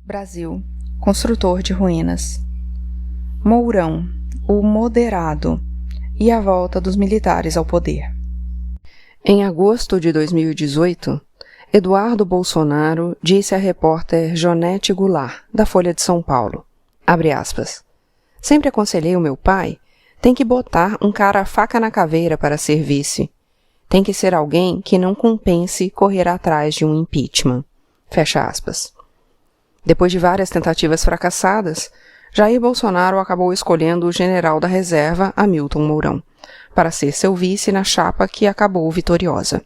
Brasil, construtor de ruínas. Mourão, o moderado, e a volta dos militares ao poder. Em agosto de 2018, Eduardo Bolsonaro disse à repórter Jonete Goulart, da Folha de São Paulo, abre aspas, sempre aconselhei o meu pai, tem que botar um cara faca na caveira para ser vice. Tem que ser alguém que não compense correr atrás de um impeachment. Fecha aspas. Depois de várias tentativas fracassadas, Jair Bolsonaro acabou escolhendo o general da reserva, Hamilton Mourão, para ser seu vice na chapa que acabou vitoriosa.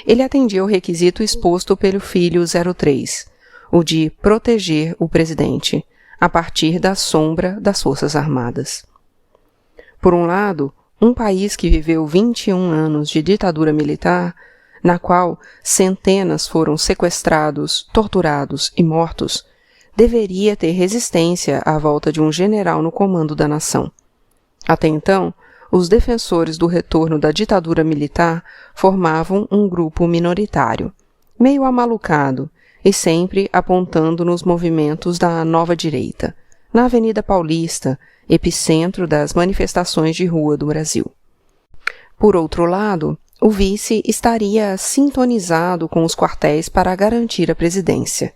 Ele atendia o requisito exposto pelo filho 03, o de proteger o presidente, a partir da sombra das Forças Armadas. Por um lado, um país que viveu 21 anos de ditadura militar, na qual centenas foram sequestrados, torturados e mortos, deveria ter resistência à volta de um general no comando da nação. Até então, os defensores do retorno da ditadura militar formavam um grupo minoritário, meio amalucado e sempre apontando nos movimentos da nova direita, na Avenida Paulista, epicentro das manifestações de rua do Brasil. Por outro lado, o vice estaria sintonizado com os quartéis para garantir a presidência,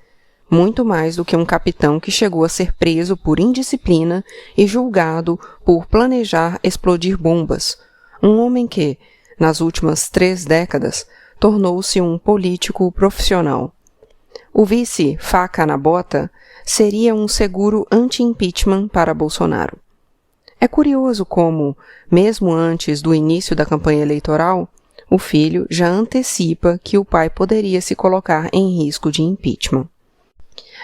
muito mais do que um capitão que chegou a ser preso por indisciplina e julgado por planejar explodir bombas, um homem que, nas últimas 3 décadas, tornou-se um político profissional. O vice faca na bota seria um seguro anti-impeachment para Bolsonaro. É curioso como, mesmo antes do início da campanha eleitoral, o filho já antecipa que o pai poderia se colocar em risco de impeachment.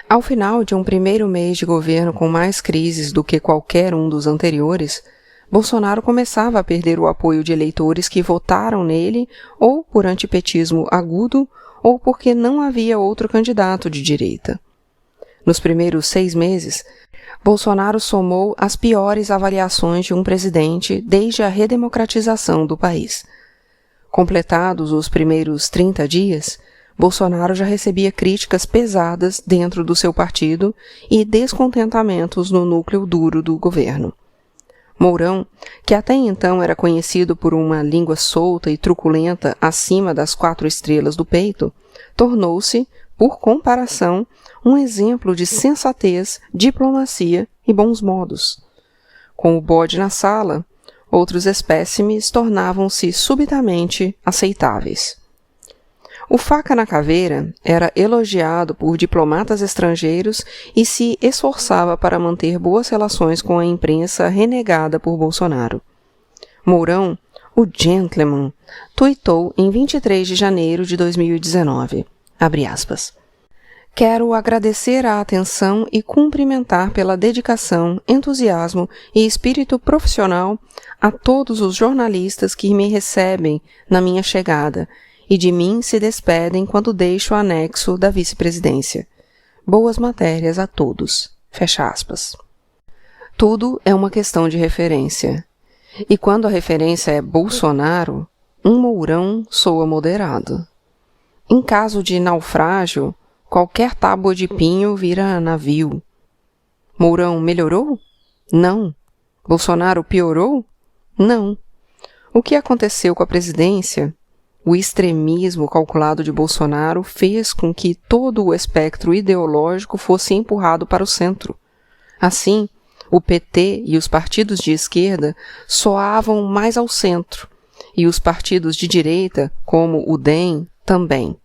Ao final de um primeiro mês de governo com mais crises do que qualquer um dos anteriores, Bolsonaro começava a perder o apoio de eleitores que votaram nele ou por antipetismo agudo ou porque não havia outro candidato de direita. Nos primeiros 6 meses, Bolsonaro somou as piores avaliações de um presidente desde a redemocratização do país. Completados os primeiros 30 dias, Bolsonaro já recebia críticas pesadas dentro do seu partido e descontentamentos no núcleo duro do governo. Mourão, que até então era conhecido por uma língua solta e truculenta acima das 4 estrelas do peito, tornou-se, por comparação, um exemplo de sensatez, diplomacia e bons modos. Com o bode na sala, outros espécimes tornavam-se subitamente aceitáveis. O faca na caveira era elogiado por diplomatas estrangeiros e se esforçava para manter boas relações com a imprensa renegada por Bolsonaro. Mourão, o gentleman, tuitou em 23 de janeiro de 2019, abre aspas, quero agradecer a atenção e cumprimentar pela dedicação, entusiasmo e espírito profissional a todos os jornalistas que me recebem na minha chegada e de mim se despedem quando deixo o anexo da vice-presidência. Boas matérias a todos. Fecha aspas. Tudo é uma questão de referência. E quando a referência é Bolsonaro, um Mourão soa moderado. Em caso de naufrágio, qualquer tábua de pinho vira navio. Mourão melhorou? Não. Bolsonaro piorou? Não. O que aconteceu com a presidência? O extremismo calculado de Bolsonaro fez com que todo o espectro ideológico fosse empurrado para o centro. Assim, o PT e os partidos de esquerda soavam mais ao centro, e os partidos de direita, como o DEM, também.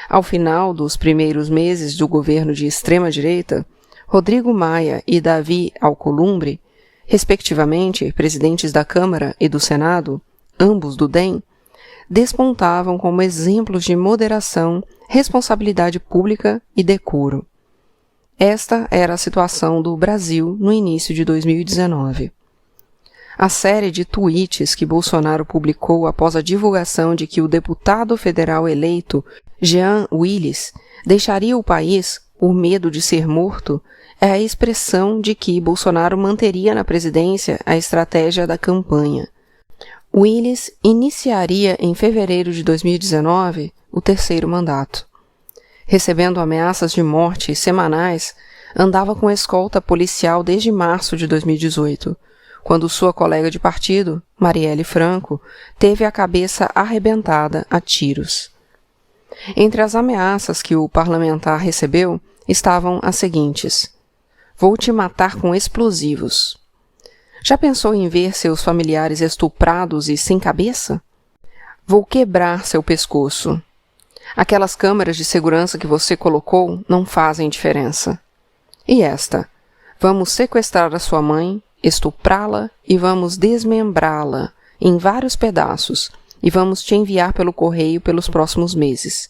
Ao final dos primeiros meses do governo de extrema-direita, Rodrigo Maia e Davi Alcolumbre, respectivamente presidentes da Câmara e do Senado, ambos do DEM, despontavam como exemplos de moderação, responsabilidade pública e decoro. Esta era a situação do Brasil no início de 2019. A série de tweets que Bolsonaro publicou após a divulgação de que o deputado federal eleito, Jean Willis, deixaria o país por medo de ser morto, é a expressão de que Bolsonaro manteria na presidência a estratégia da campanha. Willis iniciaria em fevereiro de 2019 o 3º mandato. Recebendo ameaças de morte semanais, andava com escolta policial desde março de 2018, quando sua colega de partido, Marielle Franco, teve a cabeça arrebentada a tiros. Entre as ameaças que o parlamentar recebeu estavam as seguintes: "Vou te matar com explosivos." Já pensou em ver seus familiares estuprados e sem cabeça? "Vou quebrar seu pescoço. Aquelas câmeras de segurança que você colocou não fazem diferença." E esta: "Vamos sequestrar a sua mãe, estuprá-la e vamos desmembrá-la em vários pedaços e vamos te enviar pelo correio pelos próximos meses.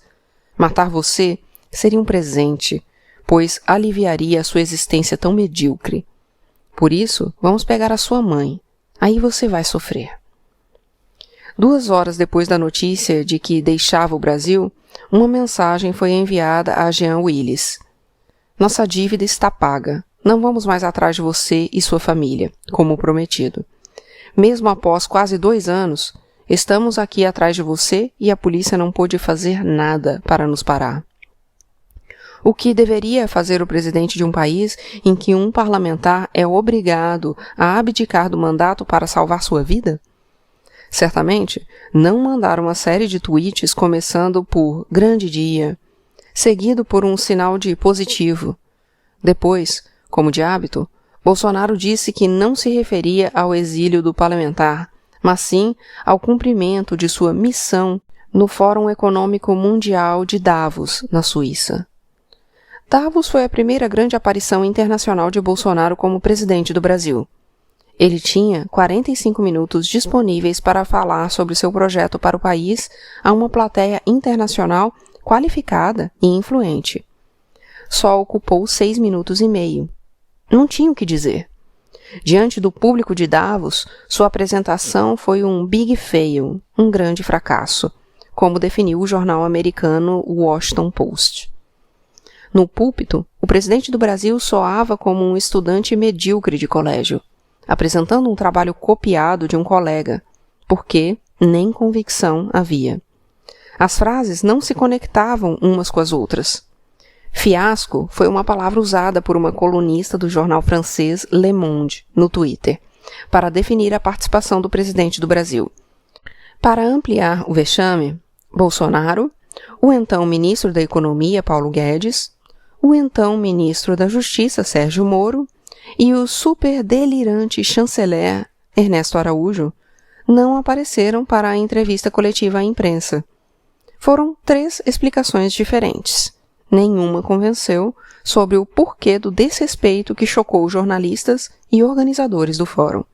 Matar você seria um presente, pois aliviaria a sua existência tão medíocre. Por isso, vamos pegar a sua mãe. Aí você vai sofrer." 2 horas depois da notícia de que deixava o Brasil, uma mensagem foi enviada a Jean Willis. "Nossa dívida está paga. Não vamos mais atrás de você e sua família, como prometido. Mesmo após quase 2 anos, estamos aqui atrás de você e a polícia não pôde fazer nada para nos parar." O que deveria fazer o presidente de um país em que um parlamentar é obrigado a abdicar do mandato para salvar sua vida? Certamente, não mandar uma série de tweets começando por "grande dia", seguido por um sinal de positivo. Depois, como de hábito, Bolsonaro disse que não se referia ao exílio do parlamentar, mas sim ao cumprimento de sua missão no Fórum Econômico Mundial de Davos, na Suíça. Davos foi a primeira grande aparição internacional de Bolsonaro como presidente do Brasil. Ele tinha 45 minutos disponíveis para falar sobre seu projeto para o país a uma plateia internacional qualificada e influente. Só ocupou 6 minutos e meio. Não tinha o que dizer. Diante do público de Davos, sua apresentação foi um big fail, um grande fracasso, como definiu o jornal americano Washington Post. No púlpito, o presidente do Brasil soava como um estudante medíocre de colégio, apresentando um trabalho copiado de um colega, porque nem convicção havia. As frases não se conectavam umas com as outras. Fiasco foi uma palavra usada por uma colunista do jornal francês Le Monde, no Twitter, para definir a participação do presidente do Brasil. Para ampliar o vexame, Bolsonaro, o então ministro da Economia, Paulo Guedes, o então ministro da Justiça, Sérgio Moro, e o super delirante chanceler, Ernesto Araújo, não apareceram para a entrevista coletiva à imprensa. Foram 3 explicações diferentes. Nenhuma convenceu sobre o porquê do desrespeito que chocou jornalistas e organizadores do fórum.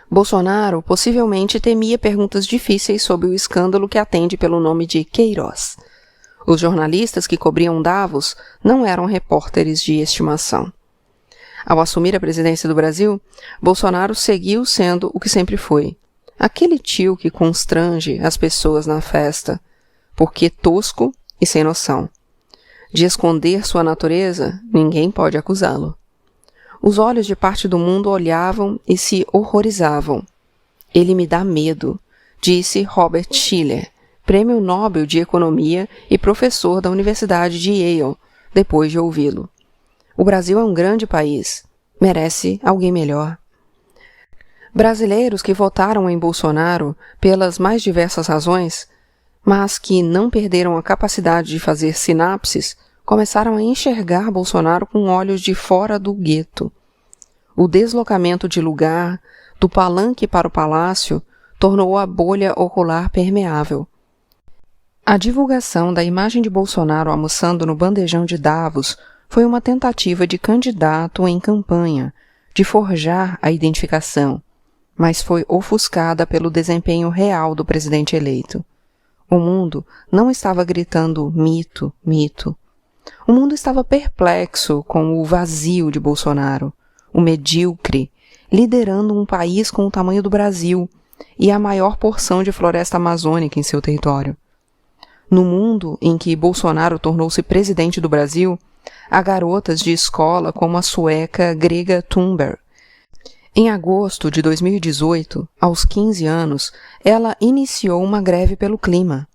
Bolsonaro possivelmente temia perguntas difíceis sobre o escândalo que atende pelo nome de Queiroz. Os jornalistas que cobriam Davos não eram repórteres de estimação. Ao assumir a presidência do Brasil, Bolsonaro seguiu sendo o que sempre foi, aquele tio que constrange as pessoas na festa, porque tosco e sem noção. De esconder sua natureza, ninguém pode acusá-lo. Os olhos de parte do mundo olhavam e se horrorizavam. "Ele me dá medo", disse Robert Schiller, prêmio Nobel de Economia e professor da Universidade de Yale, depois de ouvi-lo. O Brasil é um grande país. Merece alguém melhor. Brasileiros que votaram em Bolsonaro pelas mais diversas razões, mas que não perderam a capacidade de fazer sinapses, começaram a enxergar Bolsonaro com olhos de fora do gueto. O deslocamento de lugar, do palanque para o palácio, tornou a bolha ocular permeável. A divulgação da imagem de Bolsonaro almoçando no bandejão de Davos foi uma tentativa de candidato em campanha, de forjar a identificação, mas foi ofuscada pelo desempenho real do presidente eleito. O mundo não estava gritando mito, mito. O mundo estava perplexo com o vazio de Bolsonaro, o medíocre, liderando um país com o tamanho do Brasil e a maior porção de floresta amazônica em seu território. No mundo em que Bolsonaro tornou-se presidente do Brasil, há garotas de escola como a sueca Greta Thunberg. Em agosto de 2018, aos 15 anos, ela iniciou uma greve pelo clima.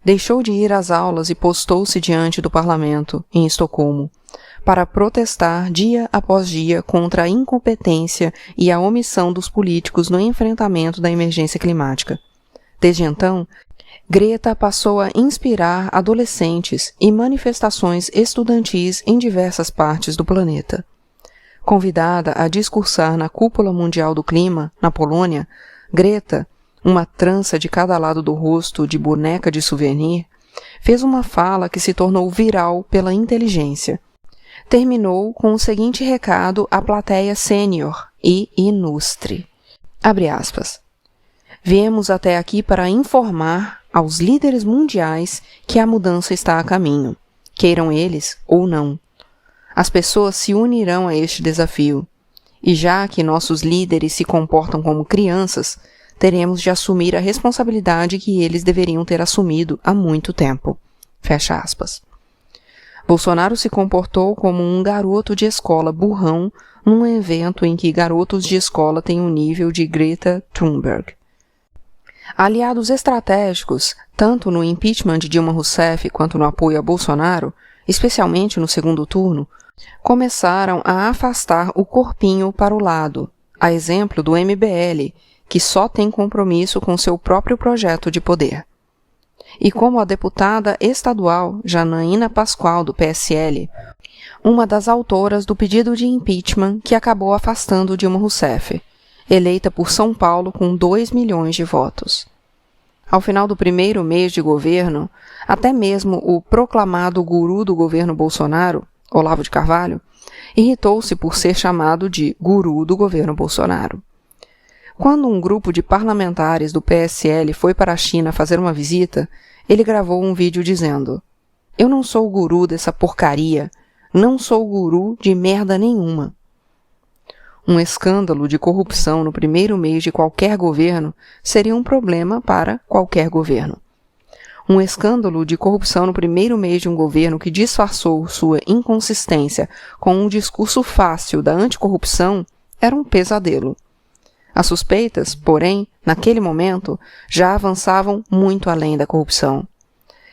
deixou de ir às aulas e postou-se diante do parlamento, em Estocolmo, para protestar dia após dia contra a incompetência e a omissão dos políticos no enfrentamento da emergência climática. Desde então, Greta passou a inspirar adolescentes e manifestações estudantis em diversas partes do planeta. Convidada a discursar na Cúpula Mundial do Clima, na Polônia, Greta, uma trança de cada lado do rosto de boneca de souvenir, fez uma fala que se tornou viral pela inteligência. Terminou com o seguinte recado à plateia sênior e ilustre. Abre aspas. Viemos até aqui para informar aos líderes mundiais que a mudança está a caminho, queiram eles ou não. As pessoas se unirão a este desafio, e já que nossos líderes se comportam como crianças, teremos de assumir a responsabilidade que eles deveriam ter assumido há muito tempo. Fecha aspas. Bolsonaro se comportou como um garoto de escola burrão num evento em que garotos de escola têm o nível de Greta Thunberg. Aliados estratégicos, tanto no impeachment de Dilma Rousseff quanto no apoio a Bolsonaro, especialmente no segundo turno, começaram a afastar o corpinho para o lado, a exemplo do MBL, que só tem compromisso com seu próprio projeto de poder. E como a deputada estadual Janaína Pascoal, do PSL, uma das autoras do pedido de impeachment que acabou afastando Dilma Rousseff, eleita por São Paulo com 2 milhões de votos. Ao final do primeiro mês de governo, até mesmo o proclamado guru do governo Bolsonaro, Olavo de Carvalho, irritou-se por ser chamado de guru do governo Bolsonaro. Quando um grupo de parlamentares do PSL foi para a China fazer uma visita, ele gravou um vídeo dizendo: "Eu não sou o guru dessa porcaria, não sou o guru de merda nenhuma." Um escândalo de corrupção no primeiro mês de qualquer governo seria um problema para qualquer governo. Um escândalo de corrupção no primeiro mês de um governo que disfarçou sua inconsistência com um discurso fácil da anticorrupção era um pesadelo. As suspeitas, porém, naquele momento, já avançavam muito além da corrupção.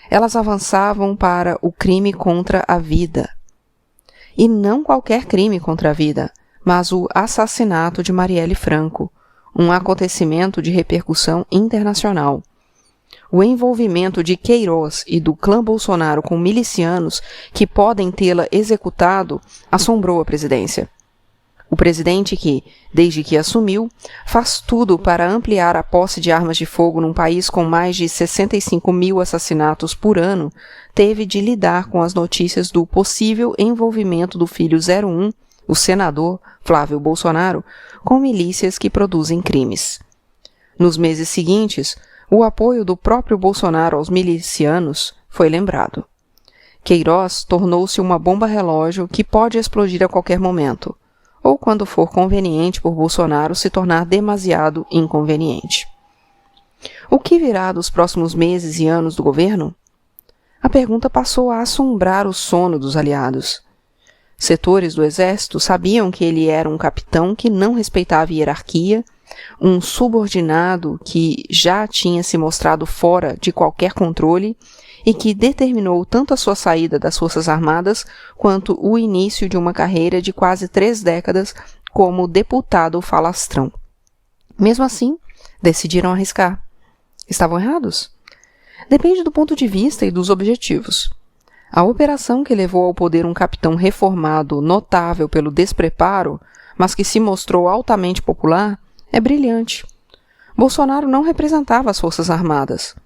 Elas avançavam para o crime contra a vida. E não qualquer crime contra a vida, mas o assassinato de Marielle Franco, um acontecimento de repercussão internacional. O envolvimento de Queiroz e do clã Bolsonaro com milicianos que podem tê-la executado assombrou a presidência. O presidente que, desde que assumiu, faz tudo para ampliar a posse de armas de fogo num país com mais de 65 mil assassinatos por ano, teve de lidar com as notícias do possível envolvimento do filho 01, o senador Flávio Bolsonaro, com milícias que produzem crimes. Nos meses seguintes, o apoio do próprio Bolsonaro aos milicianos foi lembrado. Queiroz tornou-se uma bomba-relógio que pode explodir a qualquer momento, ou quando for conveniente por Bolsonaro se tornar demasiado inconveniente. O que virá dos próximos meses e anos do governo? A pergunta passou a assombrar o sono dos aliados. Setores do exército sabiam que ele era um capitão que não respeitava a hierarquia, um subordinado que já tinha se mostrado fora de qualquer controle e que determinou tanto a sua saída das Forças Armadas quanto o início de uma carreira de quase 3 décadas como deputado falastrão. Mesmo assim, decidiram arriscar. Estavam errados? Depende do ponto de vista e dos objetivos. A operação que levou ao poder um capitão reformado notável pelo despreparo, mas que se mostrou altamente popular, é brilhante. Bolsonaro não representava as Forças Armadas.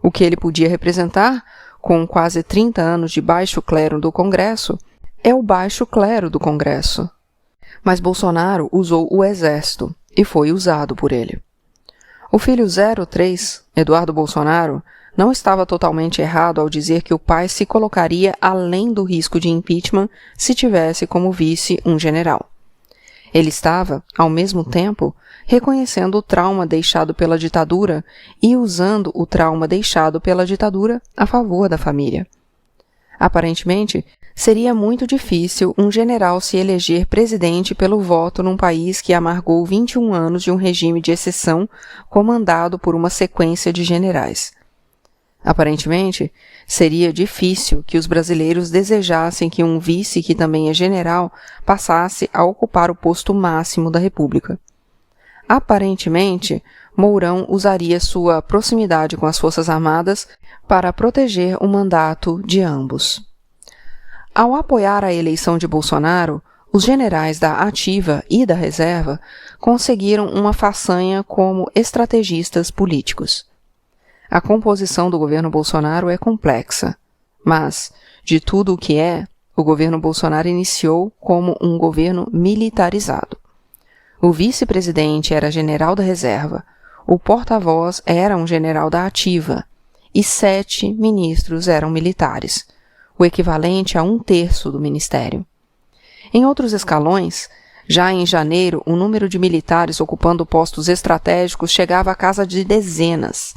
O que ele podia representar, com quase 30 anos de baixo clero do Congresso, é o baixo clero do Congresso. Mas Bolsonaro usou o Exército e foi usado por ele. O filho 03, Eduardo Bolsonaro, não estava totalmente errado ao dizer que o pai se colocaria além do risco de impeachment se tivesse como vice um general. Ele estava, ao mesmo tempo, reconhecendo o trauma deixado pela ditadura e usando o trauma deixado pela ditadura a favor da família. Aparentemente, seria muito difícil um general se eleger presidente pelo voto num país que amargou 21 anos de um regime de exceção comandado por uma sequência de generais. Aparentemente, seria difícil que os brasileiros desejassem que um vice que também é general passasse a ocupar o posto máximo da República. Aparentemente, Mourão usaria sua proximidade com as Forças Armadas para proteger o mandato de ambos. Ao apoiar a eleição de Bolsonaro, os generais da ativa e da reserva conseguiram uma façanha como estrategistas políticos. A composição do governo Bolsonaro é complexa, mas, de tudo o que é, o governo Bolsonaro iniciou como um governo militarizado. O vice-presidente era general da reserva, o porta-voz era um general da ativa e 7 ministros eram militares, o equivalente a 1/3 do ministério. Em outros escalões, já em janeiro, o número de militares ocupando postos estratégicos chegava à casa de dezenas,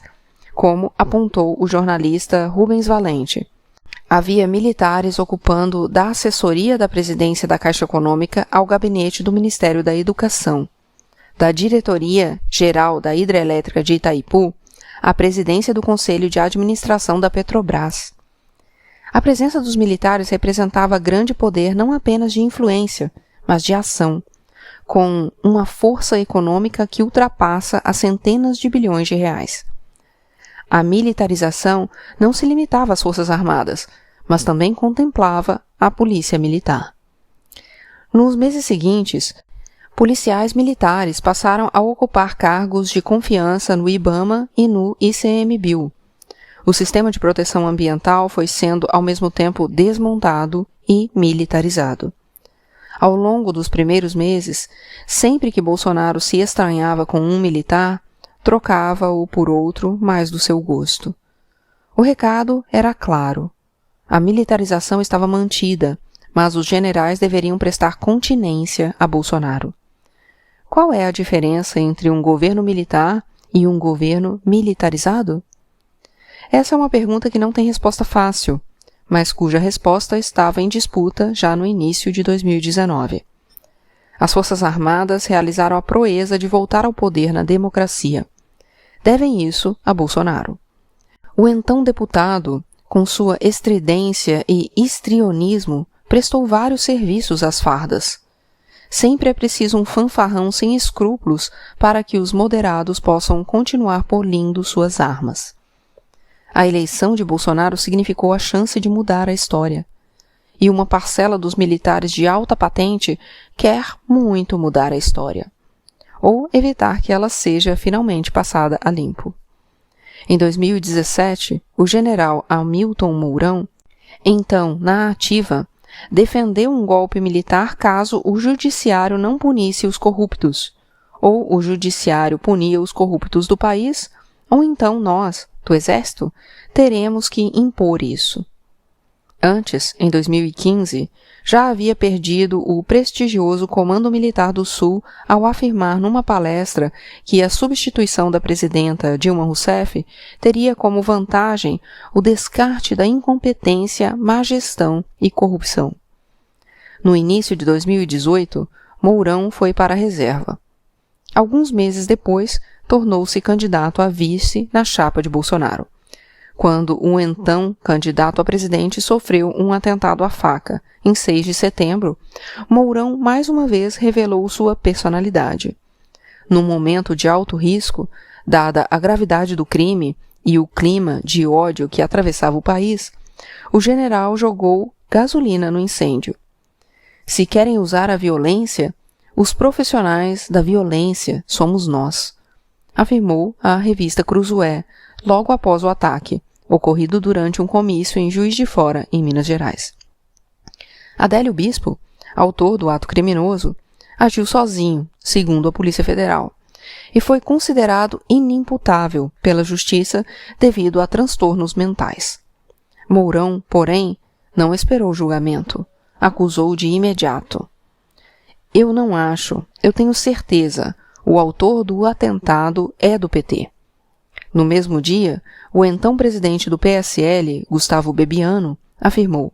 como apontou o jornalista Rubens Valente. Havia militares ocupando da assessoria da presidência da Caixa Econômica ao gabinete do Ministério da Educação, da Diretoria-Geral da Hidrelétrica de Itaipu à presidência do Conselho de Administração da Petrobras. A presença dos militares representava grande poder não apenas de influência, mas de ação, com uma força econômica que ultrapassa as centenas de bilhões de reais. A militarização não se limitava às Forças Armadas, mas também contemplava a Polícia Militar. Nos meses seguintes, policiais militares passaram a ocupar cargos de confiança no IBAMA e no ICMBio. O sistema de proteção ambiental foi sendo ao mesmo tempo desmontado e militarizado. Ao longo dos primeiros meses, sempre que Bolsonaro se estranhava com um militar, trocava-o por outro mais do seu gosto. O recado era claro. A militarização estava mantida, mas os generais deveriam prestar continência a Bolsonaro. Qual é a diferença entre um governo militar e um governo militarizado? Essa é uma pergunta que não tem resposta fácil, mas cuja resposta estava em disputa já no início de 2019. As Forças Armadas realizaram a proeza de voltar ao poder na democracia. Devem isso a Bolsonaro. O então deputado, com sua estridência e histrionismo, prestou vários serviços às fardas. Sempre é preciso um fanfarrão sem escrúpulos para que os moderados possam continuar polindo suas armas. A eleição de Bolsonaro significou a chance de mudar a história. E uma parcela dos militares de alta patente quer muito mudar a história, ou evitar que ela seja finalmente passada a limpo. Em 2017, o general Hamilton Mourão, então na ativa, defendeu um golpe militar caso o judiciário não punisse os corruptos, ou o judiciário punia os corruptos do país, ou então nós, do Exército, teremos que impor isso. Antes, em 2015, já havia perdido o prestigioso Comando Militar do Sul ao afirmar numa palestra que a substituição da presidenta Dilma Rousseff teria como vantagem o descarte da incompetência, má gestão e corrupção. No início de 2018, Mourão foi para a reserva. Alguns meses depois, tornou-se candidato a vice na chapa de Bolsonaro, quando o então candidato a presidente sofreu um atentado à faca. Em 6 de setembro, Mourão mais uma vez revelou sua personalidade. Num momento de alto risco, dada a gravidade do crime e o clima de ódio que atravessava o país, o general jogou gasolina no incêndio. Se querem usar a violência, os profissionais da violência somos nós, afirmou a revista Cruzoé, logo após o ataque, ocorrido durante um comício em Juiz de Fora, em Minas Gerais. Adélio Bispo, autor do ato criminoso, agiu sozinho, segundo a Polícia Federal, e foi considerado inimputável pela Justiça devido a transtornos mentais. Mourão, porém, não esperou julgamento. Acusou de imediato. Eu não acho, eu tenho certeza, o autor do atentado é do PT. No mesmo dia, o então presidente do PSL, Gustavo Bebiano, afirmou: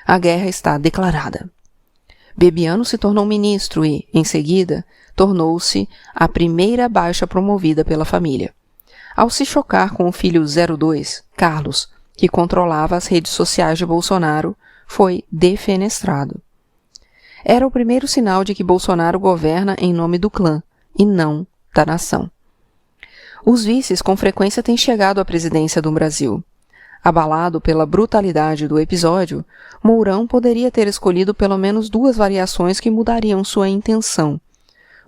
a guerra está declarada. Bebiano se tornou ministro e, em seguida, tornou-se a primeira baixa promovida pela família. ao se chocar com o filho 02, Carlos, que controlava as redes sociais de Bolsonaro, foi defenestrado. Era o primeiro sinal de que Bolsonaro governa em nome do clã e não da nação. Os vices com frequência têm chegado à presidência do Brasil. Abalado pela brutalidade do episódio, Mourão poderia ter escolhido pelo menos 2 variações que mudariam sua intenção: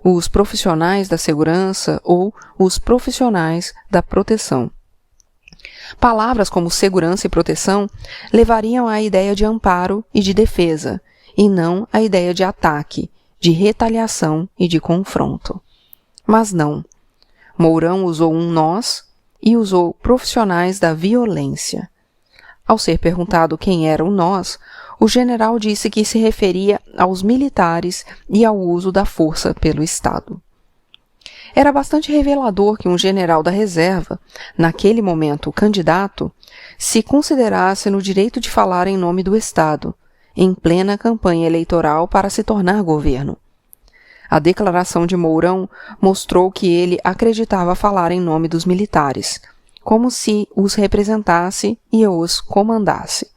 os profissionais da segurança ou os profissionais da proteção. Palavras como segurança e proteção levariam à ideia de amparo e de defesa, e não à ideia de ataque, de retaliação e de confronto. Mas não. Mourão usou um nós e usou profissionais da violência. Ao ser perguntado quem era o nós, o general disse que se referia aos militares e ao uso da força pelo Estado. Era bastante revelador que um general da reserva, naquele momento candidato, se considerasse no direito de falar em nome do Estado, em plena campanha eleitoral para se tornar governo. A declaração de Mourão mostrou que ele acreditava falar em nome dos militares, como se os representasse e os comandasse.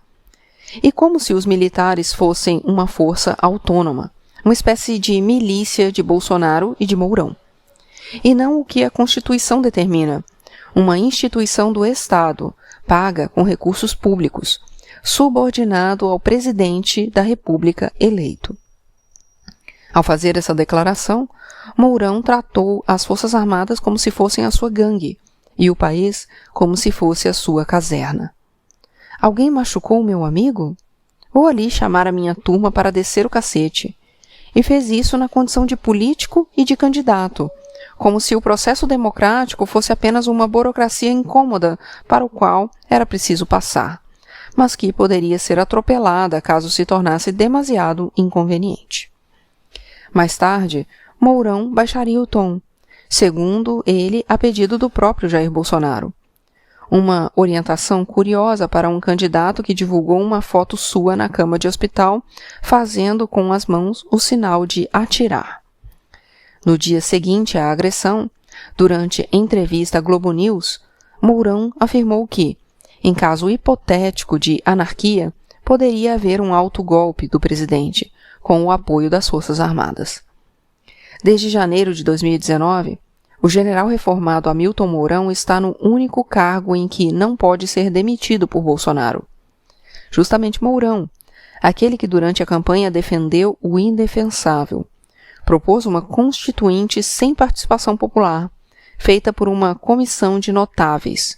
E como se os militares fossem uma força autônoma, uma espécie de milícia de Bolsonaro e de Mourão. E não o que a Constituição determina, uma instituição do Estado, paga com recursos públicos, subordinado ao presidente da República eleito. Ao fazer essa declaração, Mourão tratou as Forças Armadas como se fossem a sua gangue e o país como se fosse a sua caserna. Alguém machucou o meu amigo? Vou ali chamar a minha turma para descer o cacete. E fez isso na condição de político e de candidato, como se o processo democrático fosse apenas uma burocracia incômoda para o qual era preciso passar, mas que poderia ser atropelada caso se tornasse demasiado inconveniente. Mais tarde, Mourão baixaria o tom, segundo ele a pedido do próprio Jair Bolsonaro. Uma orientação curiosa para um candidato que divulgou uma foto sua na cama de hospital, fazendo com as mãos o sinal de atirar. No dia seguinte à agressão, durante entrevista à Globo News, Mourão afirmou que, em caso hipotético de anarquia, poderia haver um autogolpe do presidente, com o apoio das Forças Armadas. Desde janeiro de 2019, o general reformado Hamilton Mourão está no único cargo em que não pode ser demitido por Bolsonaro. Justamente Mourão, aquele que durante a campanha defendeu o indefensável, propôs uma constituinte sem participação popular, feita por uma comissão de notáveis.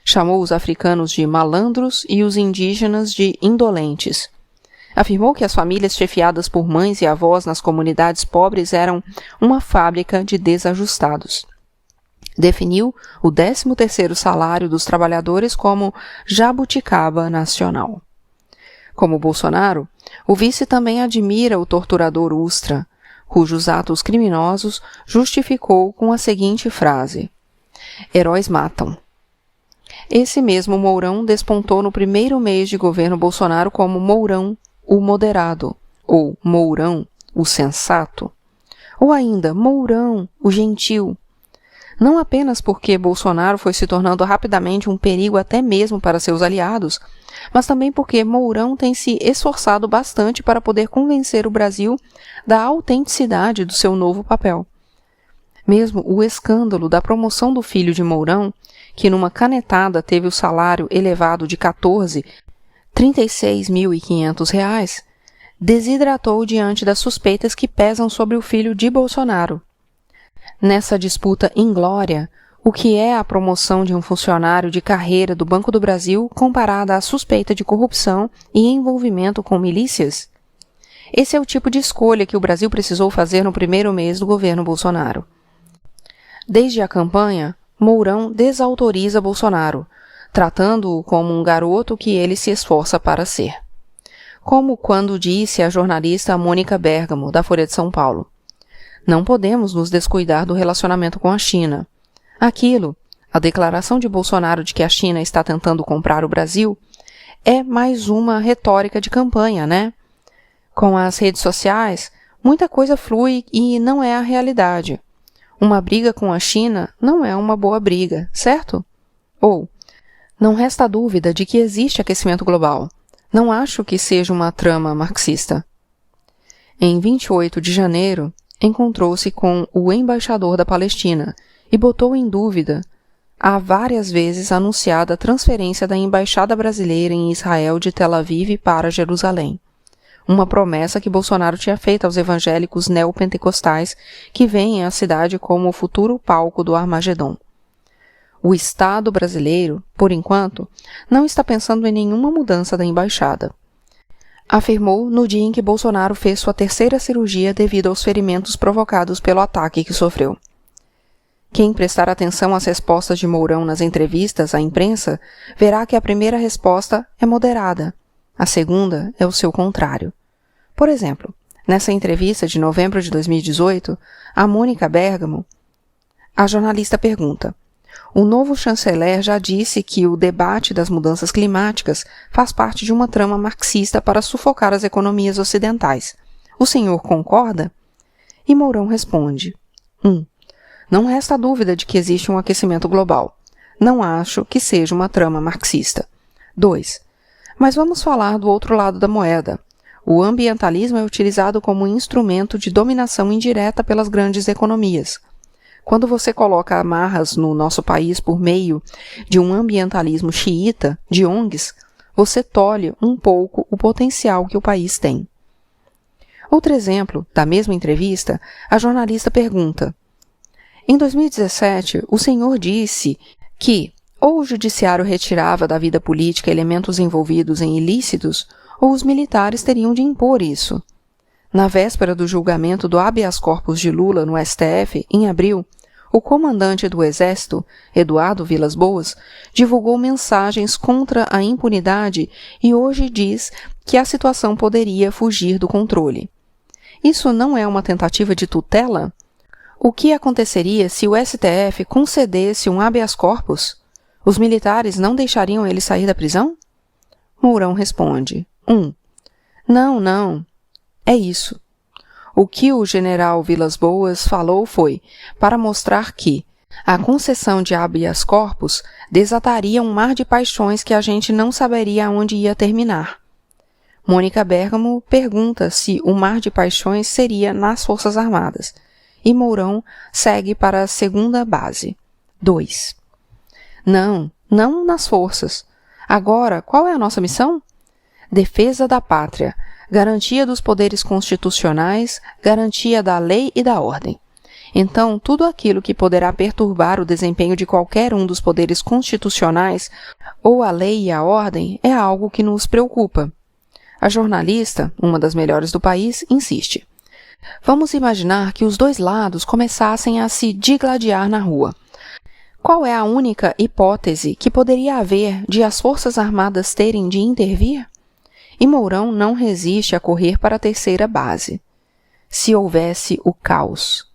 Chamou os africanos de malandros e os indígenas de indolentes. Afirmou que as famílias chefiadas por mães e avós nas comunidades pobres eram uma fábrica de desajustados. Definiu o 13º salário dos trabalhadores como jabuticaba nacional. Como Bolsonaro, o vice também admira o torturador Ustra, cujos atos criminosos justificou com a seguinte frase: heróis matam. Esse mesmo Mourão despontou no primeiro mês de governo Bolsonaro como Mourão, o moderado, ou Mourão, o sensato, ou ainda Mourão, o gentil. Não apenas porque Bolsonaro foi se tornando rapidamente um perigo até mesmo para seus aliados, mas também porque Mourão tem se esforçado bastante para poder convencer o Brasil da autenticidade do seu novo papel. Mesmo o escândalo da promoção do filho de Mourão, que numa canetada teve o salário elevado de R$ 36.500, desidratou diante das suspeitas que pesam sobre o filho de Bolsonaro. Nessa disputa inglória, o que é a promoção de um funcionário de carreira do Banco do Brasil comparada à suspeita de corrupção e envolvimento com milícias? Esse é o tipo de escolha que o Brasil precisou fazer no primeiro mês do governo Bolsonaro. Desde a campanha, Mourão desautoriza Bolsonaro, tratando-o como um garoto que ele se esforça para ser. Como quando disse a jornalista Mônica Bergamo, da Folha de São Paulo: não podemos nos descuidar do relacionamento com a China. Aquilo, a declaração de Bolsonaro de que a China está tentando comprar o Brasil, é mais uma retórica de campanha, né? Com as redes sociais, muita coisa flui e não é a realidade. Uma briga com a China não é uma boa briga, certo? Ou, não resta dúvida de que existe aquecimento global. Não acho que seja uma trama marxista. Em 28 de janeiro, encontrou-se com o embaixador da Palestina e botou em dúvida a várias vezes anunciada transferência da embaixada brasileira em Israel de Tel Aviv para Jerusalém. Uma promessa que Bolsonaro tinha feito aos evangélicos neopentecostais que veem a cidade como o futuro palco do Armagedon. O Estado brasileiro, por enquanto, não está pensando em nenhuma mudança da embaixada. Afirmou no dia em que Bolsonaro fez sua terceira cirurgia devido aos ferimentos provocados pelo ataque que sofreu. Quem prestar atenção às respostas de Mourão nas entrevistas à imprensa verá que a primeira resposta é moderada, a segunda é o seu contrário. Por exemplo, nessa entrevista de novembro de 2018, a Mônica Bergamo, a jornalista pergunta: o novo chanceler já disse que o debate das mudanças climáticas faz parte de uma trama marxista para sufocar as economias ocidentais. O senhor concorda? E Mourão responde: 1. Não resta dúvida de que existe um aquecimento global. Não acho que seja uma trama marxista. 2. Mas vamos falar do outro lado da moeda. O ambientalismo é utilizado como instrumento de dominação indireta pelas grandes economias. Quando você coloca amarras no nosso país por meio de um ambientalismo xiita, de ONGs, você tolhe um pouco o potencial que o país tem. Outro exemplo, da mesma entrevista, a jornalista pergunta: em 2017, o senhor disse que ou o judiciário retirava da vida política elementos envolvidos em ilícitos, ou os militares teriam de impor isso. Na véspera do julgamento do habeas corpus de Lula no STF, em abril, o comandante do Exército, Eduardo Vilas Boas, divulgou mensagens contra a impunidade e hoje diz que a situação poderia fugir do controle. Isso não é uma tentativa de tutela? O que aconteceria se o STF concedesse um habeas corpus? Os militares não deixariam ele sair da prisão? Mourão responde: 1. Não. É isso. O que o general Vilas Boas falou foi para mostrar que a concessão de habeas corpus desataria um mar de paixões que a gente não saberia aonde ia terminar. Mônica Bergamo pergunta se o mar de paixões seria nas Forças Armadas. E Mourão segue para a segunda base. 2. Não nas forças. Agora, qual é a nossa missão? Defesa da pátria, garantia dos poderes constitucionais, garantia da lei e da ordem. Então, tudo aquilo que poderá perturbar o desempenho de qualquer um dos poderes constitucionais ou a lei e a ordem é algo que nos preocupa. A jornalista, uma das melhores do país, insiste: vamos imaginar que os dois lados começassem a se digladiar na rua. Qual é a única hipótese que poderia haver de as Forças Armadas terem de intervir? E Mourão não resiste a correr para a terceira base. Se houvesse o caos.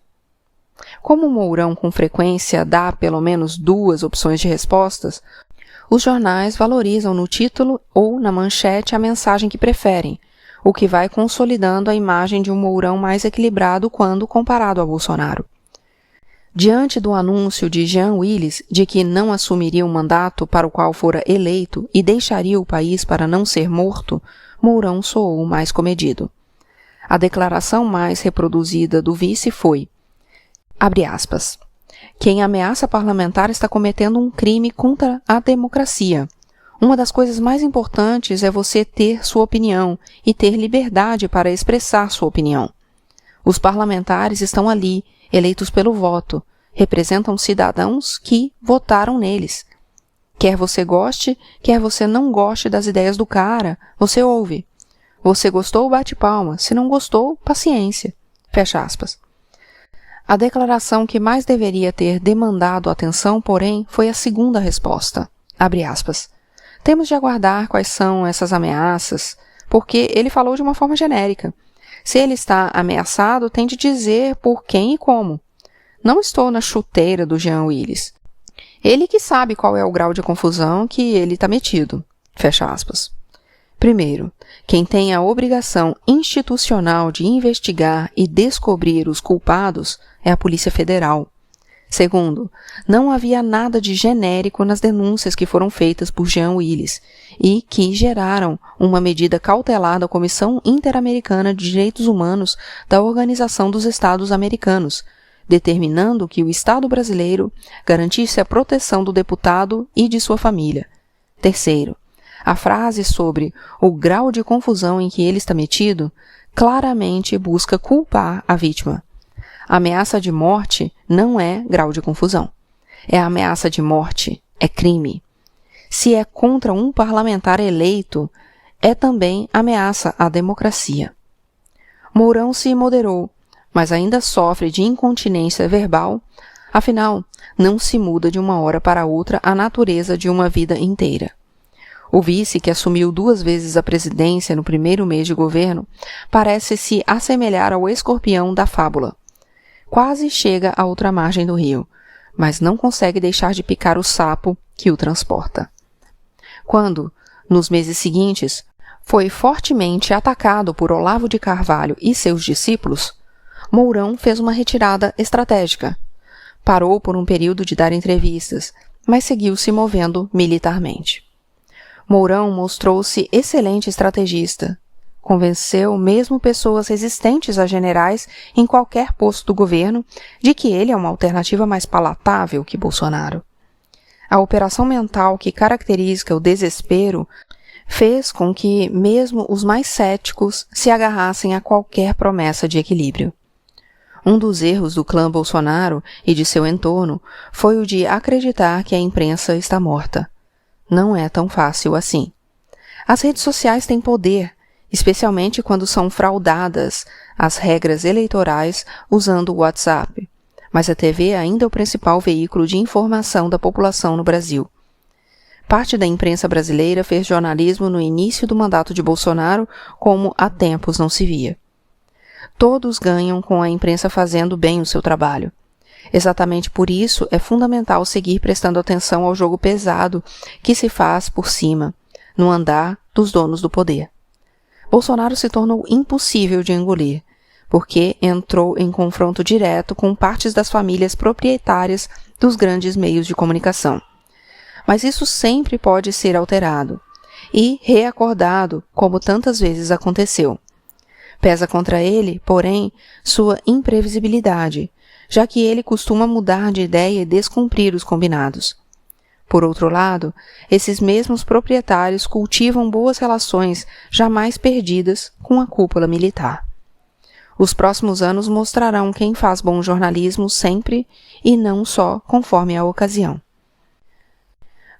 Como Mourão com frequência dá pelo menos duas opções de respostas, os jornais valorizam no título ou na manchete a mensagem que preferem, o que vai consolidando a imagem de um Mourão mais equilibrado quando comparado a Bolsonaro. Diante do anúncio de Jean Willis de que não assumiria o mandato para o qual fora eleito e deixaria o país para não ser morto, Mourão soou mais comedido. A declaração mais reproduzida do vice foi, abre aspas, quem ameaça parlamentar está cometendo um crime contra a democracia. Uma das coisas mais importantes é você ter sua opinião e ter liberdade para expressar sua opinião. Os parlamentares estão ali, eleitos pelo voto, representam cidadãos que votaram neles. Quer você goste, quer você não goste das ideias do cara, você ouve. Você gostou, bate palma. Se não gostou, paciência. Fecha aspas. A declaração que mais deveria ter demandado atenção, porém, foi a segunda resposta. Abre aspas. Temos de aguardar quais são essas ameaças, porque ele falou de uma forma genérica. Se ele está ameaçado, tem de dizer por quem e como. Não estou na chuteira do Jean Willis. Ele que sabe qual é o grau de confusão que ele está metido. Fecha aspas. Primeiro, quem tem a obrigação institucional de investigar e descobrir os culpados é a Polícia Federal. Segundo, não havia nada de genérico nas denúncias que foram feitas por Jean Willis e que geraram uma medida cautelar da Comissão Interamericana de Direitos Humanos da Organização dos Estados Americanos, determinando que o Estado brasileiro garantisse a proteção do deputado e de sua família. Terceiro, a frase sobre o grau de confusão em que ele está metido claramente busca culpar a vítima. A ameaça de morte não é grau de confusão. É ameaça de morte, é crime. Se é contra um parlamentar eleito, é também ameaça à democracia. Mourão se moderou, mas ainda sofre de incontinência verbal, afinal, não se muda de uma hora para outra a natureza de uma vida inteira. O vice, que assumiu 2 vezes a presidência no primeiro mês de governo, parece se assemelhar ao escorpião da fábula. Quase chega à outra margem do rio, mas não consegue deixar de picar o sapo que o transporta. Quando, nos meses seguintes, foi fortemente atacado por Olavo de Carvalho e seus discípulos, Mourão fez uma retirada estratégica. Parou por um período de dar entrevistas, mas seguiu se movendo militarmente. Mourão mostrou-se excelente estrategista. Convenceu mesmo pessoas resistentes a generais em qualquer posto do governo de que ele é uma alternativa mais palatável que Bolsonaro. A operação mental que caracteriza o desespero fez com que mesmo os mais céticos se agarrassem a qualquer promessa de equilíbrio. Um dos erros do clã Bolsonaro e de seu entorno foi o de acreditar que a imprensa está morta. Não é tão fácil assim. As redes sociais têm poder, especialmente quando são fraudadas as regras eleitorais usando o WhatsApp, mas a TV ainda é o principal veículo de informação da população no Brasil. Parte da imprensa brasileira fez jornalismo no início do mandato de Bolsonaro como há tempos não se via. Todos ganham com a imprensa fazendo bem o seu trabalho. Exatamente por isso é fundamental seguir prestando atenção ao jogo pesado que se faz por cima, no andar dos donos do poder. Bolsonaro se tornou impossível de engolir, porque entrou em confronto direto com partes das famílias proprietárias dos grandes meios de comunicação. Mas isso sempre pode ser alterado e reacordado, como tantas vezes aconteceu. Pesa contra ele, porém, sua imprevisibilidade, já que ele costuma mudar de ideia e descumprir os combinados. Por outro lado, esses mesmos proprietários cultivam boas relações jamais perdidas com a cúpula militar. Os próximos anos mostrarão quem faz bom jornalismo sempre e não só conforme a ocasião.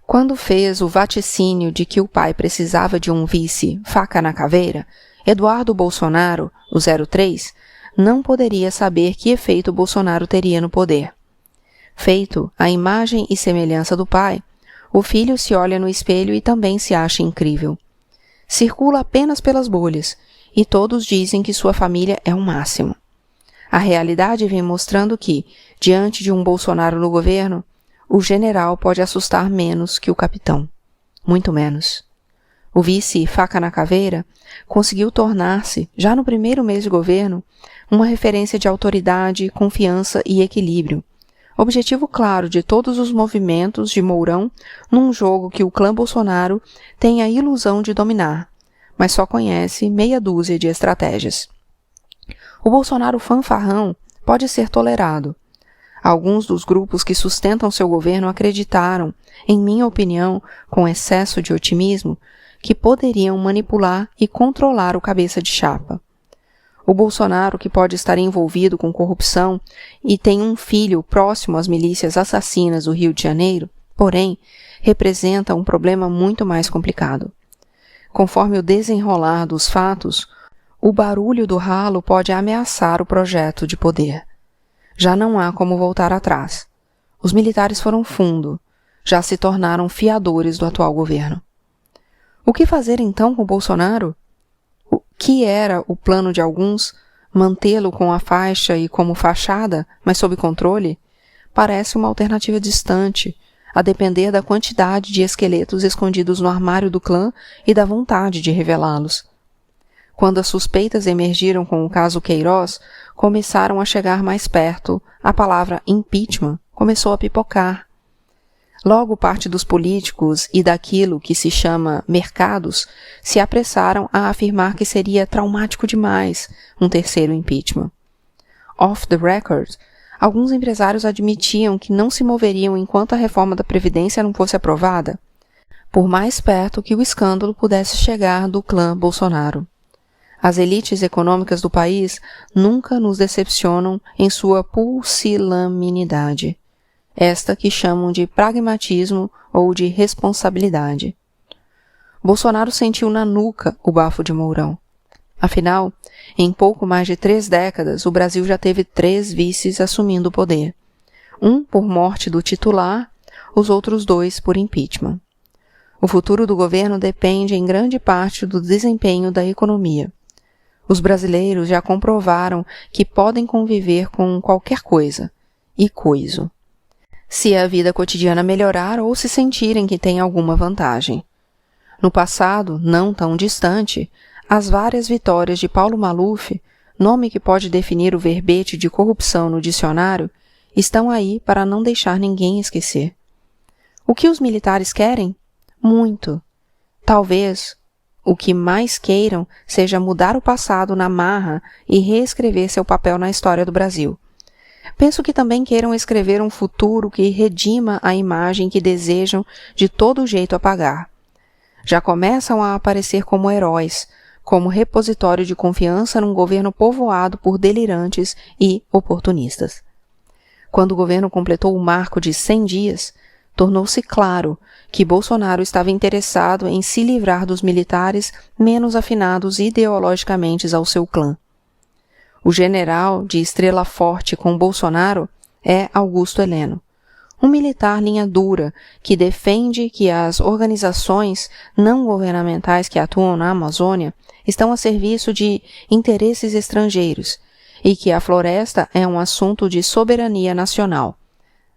Quando fez o vaticínio de que o pai precisava de um vice faca na caveira, Eduardo Bolsonaro, o 03, não poderia saber que efeito Bolsonaro teria no poder. Feito à imagem e semelhança do pai, o filho se olha no espelho e também se acha incrível. Circula apenas pelas bolhas, e todos dizem que sua família é o máximo. A realidade vem mostrando que, diante de um Bolsonaro no governo, o general pode assustar menos que o capitão. Muito menos. O vice faca na caveira conseguiu tornar-se, já no primeiro mês de governo, uma referência de autoridade, confiança e equilíbrio. Objetivo claro de todos os movimentos de Mourão num jogo que o clã Bolsonaro tem a ilusão de dominar, mas só conhece meia dúzia de estratégias. O Bolsonaro fanfarrão pode ser tolerado. Alguns dos grupos que sustentam seu governo acreditaram, em minha opinião, com excesso de otimismo, que poderiam manipular e controlar o cabeça de chapa. O Bolsonaro, que pode estar envolvido com corrupção e tem um filho próximo às milícias assassinas do Rio de Janeiro, porém, representa um problema muito mais complicado. Conforme o desenrolar dos fatos, o barulho do ralo pode ameaçar o projeto de poder. Já não há como voltar atrás. Os militares foram fundo, já se tornaram fiadores do atual governo. O que fazer então com Bolsonaro? O que era o plano de alguns, mantê-lo com a faixa e como fachada, mas sob controle, parece uma alternativa distante, a depender da quantidade de esqueletos escondidos no armário do clã e da vontade de revelá-los. Quando as suspeitas emergiram com o caso Queiroz, começaram a chegar mais perto a palavra impeachment começou a pipocar. Logo, parte dos políticos e daquilo que se chama mercados se apressaram a afirmar que seria traumático demais um terceiro impeachment. Off the record, alguns empresários admitiam que não se moveriam enquanto a reforma da Previdência não fosse aprovada, por mais perto que o escândalo pudesse chegar do clã Bolsonaro. As elites econômicas do país nunca nos decepcionam em sua pusilanimidade, esta que chamam de pragmatismo ou de responsabilidade. Bolsonaro sentiu na nuca o bafo de Mourão. Afinal, em pouco mais de 3 décadas, o Brasil já teve 3 vices assumindo o poder. Um por morte do titular, os outros 2 por impeachment. O futuro do governo depende em grande parte do desempenho da economia. Os brasileiros já comprovaram que podem conviver com qualquer coisa, e coiso, se a vida cotidiana melhorar ou se sentirem que tem alguma vantagem. No passado, não tão distante, as várias vitórias de Paulo Maluf, nome que pode definir o verbete de corrupção no dicionário, estão aí para não deixar ninguém esquecer. O que os militares querem? Muito. Talvez o que mais queiram seja mudar o passado na marra e reescrever seu papel na história do Brasil. Penso que também queiram escrever um futuro que redima a imagem que desejam de todo jeito apagar. Já começam a aparecer como heróis, como repositório de confiança num governo povoado por delirantes e oportunistas. Quando o governo completou o marco de 100 dias, tornou-se claro que Bolsonaro estava interessado em se livrar dos militares menos afinados ideologicamente ao seu clã. O general de estrela forte com Bolsonaro é Augusto Heleno, um militar linha dura que defende que as organizações não governamentais que atuam na Amazônia estão a serviço de interesses estrangeiros e que a floresta é um assunto de soberania nacional.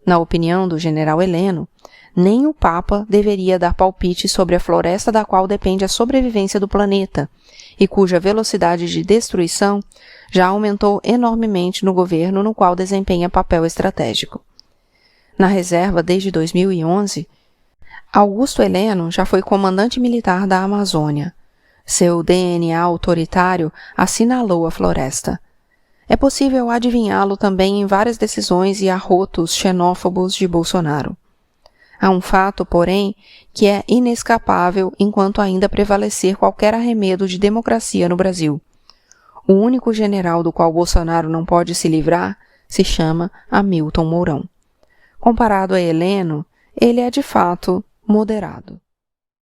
Na opinião do general Heleno, nem o Papa deveria dar palpite sobre a floresta da qual depende a sobrevivência do planeta e cuja velocidade de destruição já aumentou enormemente no governo no qual desempenha papel estratégico. Na reserva desde 2011, Augusto Heleno já foi comandante militar da Amazônia. Seu DNA autoritário assinalou a floresta. É possível adivinhá-lo também em várias decisões e arrotos xenófobos de Bolsonaro. Há um fato, porém, que é inescapável enquanto ainda prevalecer qualquer arremedo de democracia no Brasil. O único general do qual Bolsonaro não pode se livrar se chama Hamilton Mourão. Comparado a Heleno, ele é de fato moderado.